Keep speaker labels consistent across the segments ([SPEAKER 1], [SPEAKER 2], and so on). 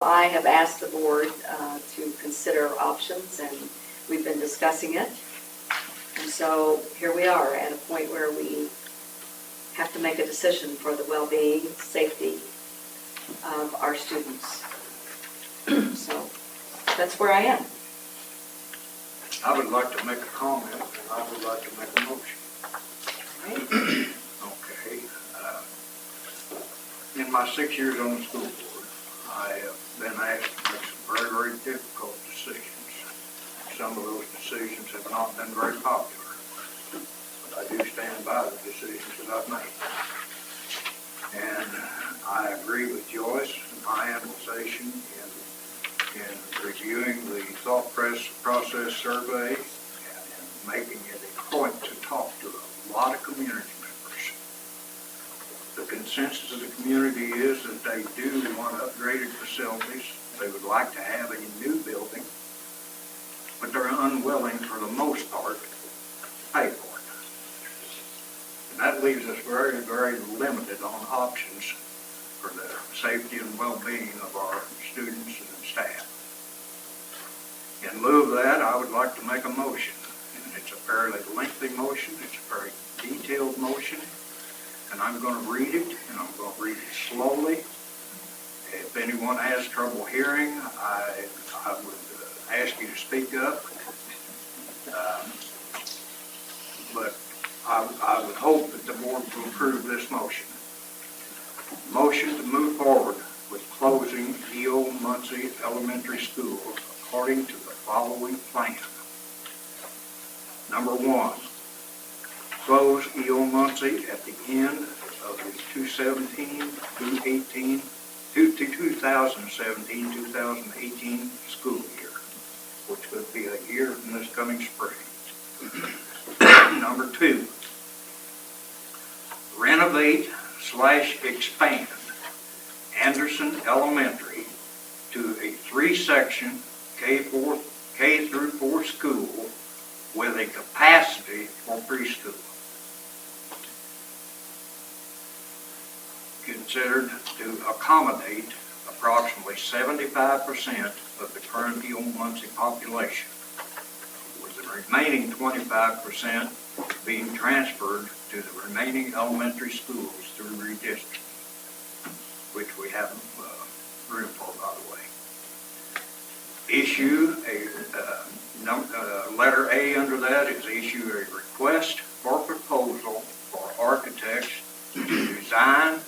[SPEAKER 1] I have asked the board to consider options, and we've been discussing it. And so here we are at a point where we have to make a decision for the well-being, safety of our students. So that's where I am.
[SPEAKER 2] I would like to make a comment, and I would like to make a motion.
[SPEAKER 1] Right?
[SPEAKER 2] Okay. In my 6 years on the school board, I have been asked to make some very, very difficult decisions. Some of those decisions have not been very popular, but I do stand by the decisions that I've made. And I agree with Joyce and my analyzation in reviewing the thought process survey and in making it a point to talk to a lot of community members. The consensus of the community is that they do want upgraded facilities. They would like to have a new building, but they're unwilling, for the most part, to pay for it. And that leaves us very, very limited on options for the safety and well-being of our students and staff. In lieu of that, I would like to make a motion. And it's a fairly lengthy motion. It's a very detailed motion. And I'm going to read it, and I'm going to read it slowly. If anyone has trouble hearing, I would ask you to speak up. But I would hope that the board will approve this motion. Motion to move forward with closing E.O. Muncie Elementary School according to the following plan. Number 1, close E.O. Muncie at the end of the 2017-2018 school year, which would be a year from this coming spring. Number 2, renovate/expand Anderson Elementary to a 3-section K through 4 school with a capacity for preschool. Considered to accommodate approximately 75% of the current E.O. Muncie population, with the remaining 25% being transferred to the remaining elementary schools through redistricting, which we have room for, by the way. Issue letter A under that is issue a request for proposal for architects to design,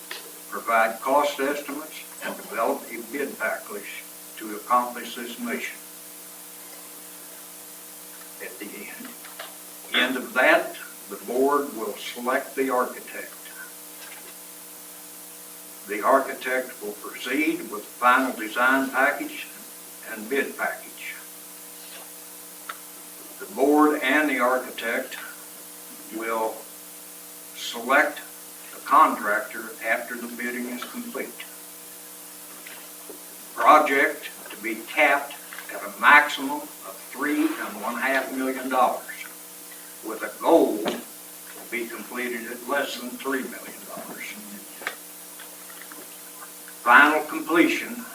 [SPEAKER 2] provide cost estimates, and develop a bid package to accomplish this mission. At the end of that, the board will select the architect. The architect will proceed with the final design package and bid package. The board and the architect will select the contractor after the bidding is complete. Project to be capped at a maximum of $3.5 million, with a goal to be completed at less than $3 million. Final completion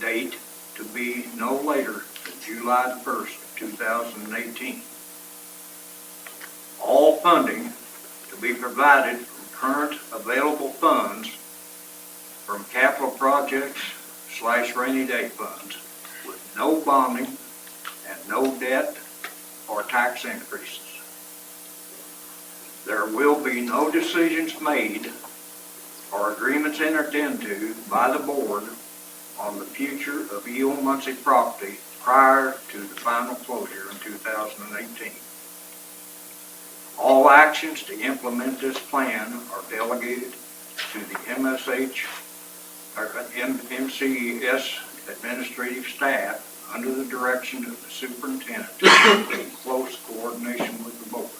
[SPEAKER 2] date to be no later than July 1st, 2018. All funding to be provided from current available funds from capital projects/rainy day funds, with no bonding and no debt or tax increases. There will be no decisions made or agreements entered into by the board on the future of E.O. Muncie property prior to the final closure in 2018. All actions to implement this plan are delegated to the MCS administrative staff under the direction of the superintendent in close coordination with the board.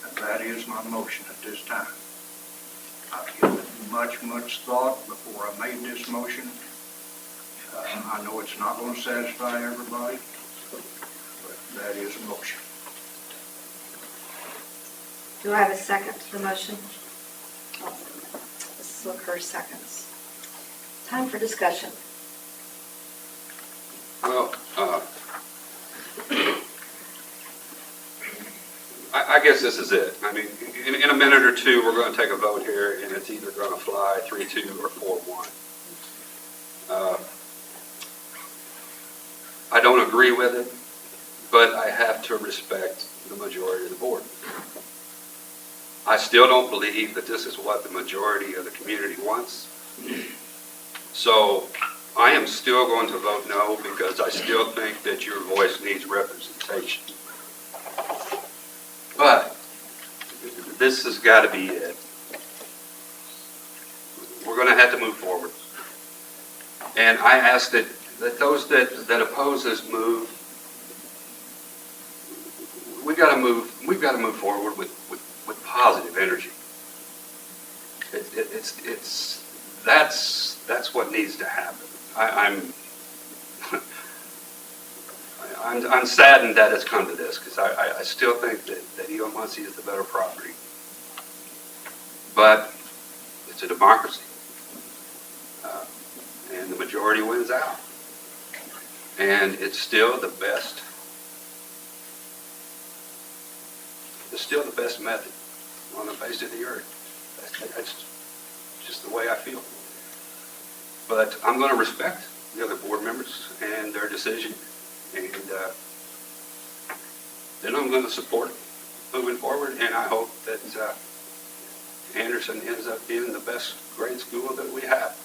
[SPEAKER 2] And that is my motion at this time. I've given it much thought before I made this motion. I know it's not going to satisfy everybody, but that is a motion.
[SPEAKER 1] Do I have a second to the motion? Mrs. LaCour seconds. Time for discussion.
[SPEAKER 3] Well, I guess this is it. I mean, in a minute or two, we're going to take a vote here, and it's either going to fly 3-2 or 4-1. I don't agree with it, but I have to respect the majority of the board. I still don't believe that this is what the majority of the community wants. So I am still going to vote no, because I still think that your voice needs representation. But this has got to be it. We're going to have to move forward. And I ask that those that oppose this move, we've got to move forward with positive energy. That's what needs to happen. I'm saddened that it's come to this, because I still think that Muncie is the better property. But it's a democracy, and the majority wins out. And it's still the best. It's still the best method on the face of the earth. That's just the way I feel. But I'm going to respect the other board members and their decision, and then I'm going to support moving forward, and I hope that Anderson ends up being the best grade school that we have.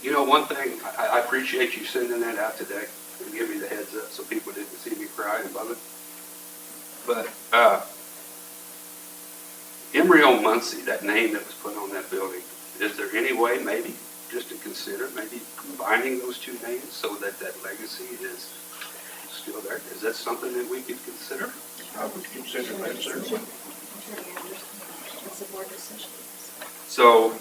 [SPEAKER 3] You know, one thing, I appreciate you sending that out today and giving me the heads up so people didn't see me crying above it. But Embryo Muncie, that name that was put on that building, is there any way maybe just to consider maybe combining those two names so that that legacy is still there? Is that something that we could consider?
[SPEAKER 2] I would consider that certainly.
[SPEAKER 1] It's a board decision.
[SPEAKER 3] So,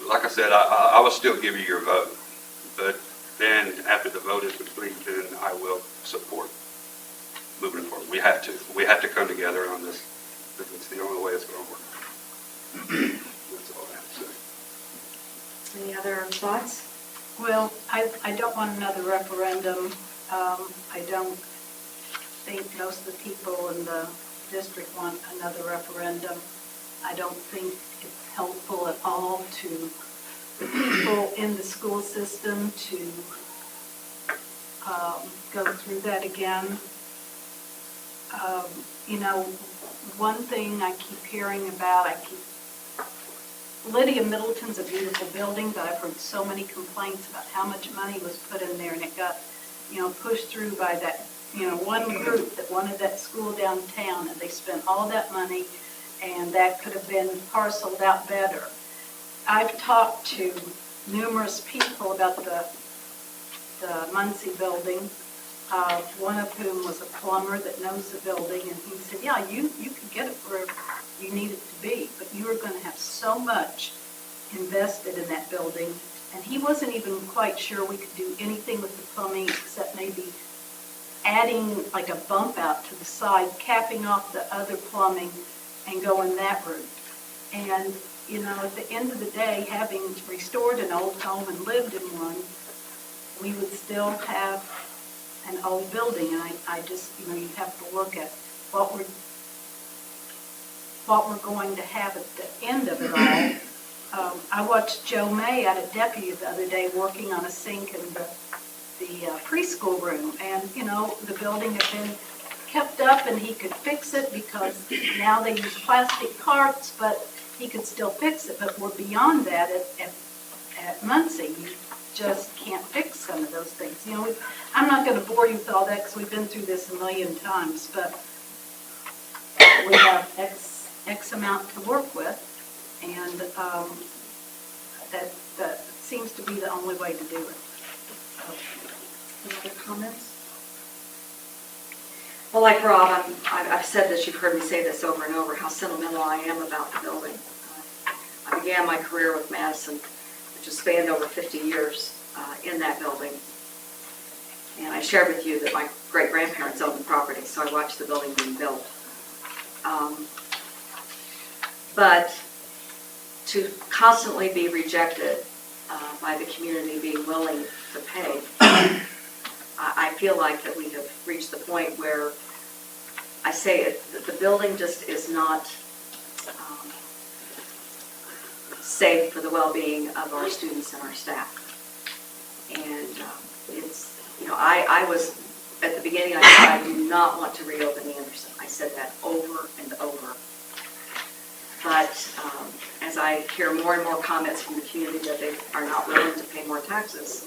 [SPEAKER 3] like I said, I will still give you your vote, but then after the vote is complete, then I will support moving forward. We have to come together on this. It's the only way it's going to work. That's all I have to say.
[SPEAKER 1] Any other thoughts?
[SPEAKER 4] Well, I don't want another referendum. I don't think most of the people in the district want another referendum. I don't think it's helpful at all to the people in the school system to go through that again. You know, one thing I keep hearing about, Lydia Middleton's a beautiful building, but I've heard so many complaints about how much money was put in there, and it got, pushed through by that, one group that wanted that school downtown, and they spent all that money, and that could have been parceled out better. I've talked to numerous people about the Muncie building, one of whom was a plumber that knows the building, and he said, yeah, you could get it where you need it to be, but you are going to have so much invested in that building, and he wasn't even quite sure we could do anything with the plumbing except maybe adding like a bump out to the side, capping off the other plumbing and going that route. And, at the end of the day, having restored an old home and lived in one, we would still have an old building, and I just, you have to look at what we're going to have at the end of it all. I watched Joe May out at Deputy the other day working on a sink in the preschool room, and the building had been kept up, and he could fix it because now they use plastic parts, but he could still fix it. But we're beyond that at Muncie. You just can't fix some of those things. I'm not going to bore you with all that because we've been through this a million times, but we have X amount to work with, and that seems to be the only way to do it.
[SPEAKER 1] Any other comments? Well, like Rob, I've said this, you've heard me say this over and over, how sentimental I am about the building. I began my career with Madison, which has spanned over 50 years in that building. And I shared with you that my great-grandparents owned the property, so I watched the building being built. But to constantly be rejected by the community being willing to pay. I feel like that we have reached the point where I say it, that the building just is not safe for the well-being of our students and our staff. And it's, you know, I was, at the beginning, I said I do not want to reopen Anderson. I said that over and over. But as I hear more and more comments from the community that they are not willing to pay more taxes,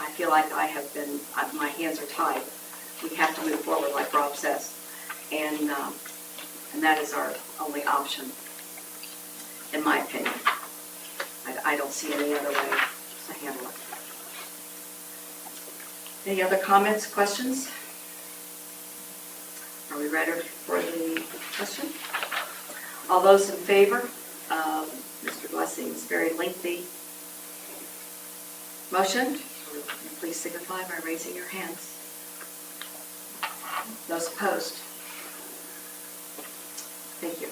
[SPEAKER 1] I feel like I have been, my hands are tied. We have to move forward, like Rob says. And that is our only option, in my opinion. I don't see any other way to handle it. Any other comments, questions? Are we ready for the question? All those in favor of Mr. Blessing's very lengthy motion, please signify by raising your hands. Those opposed? Thank you.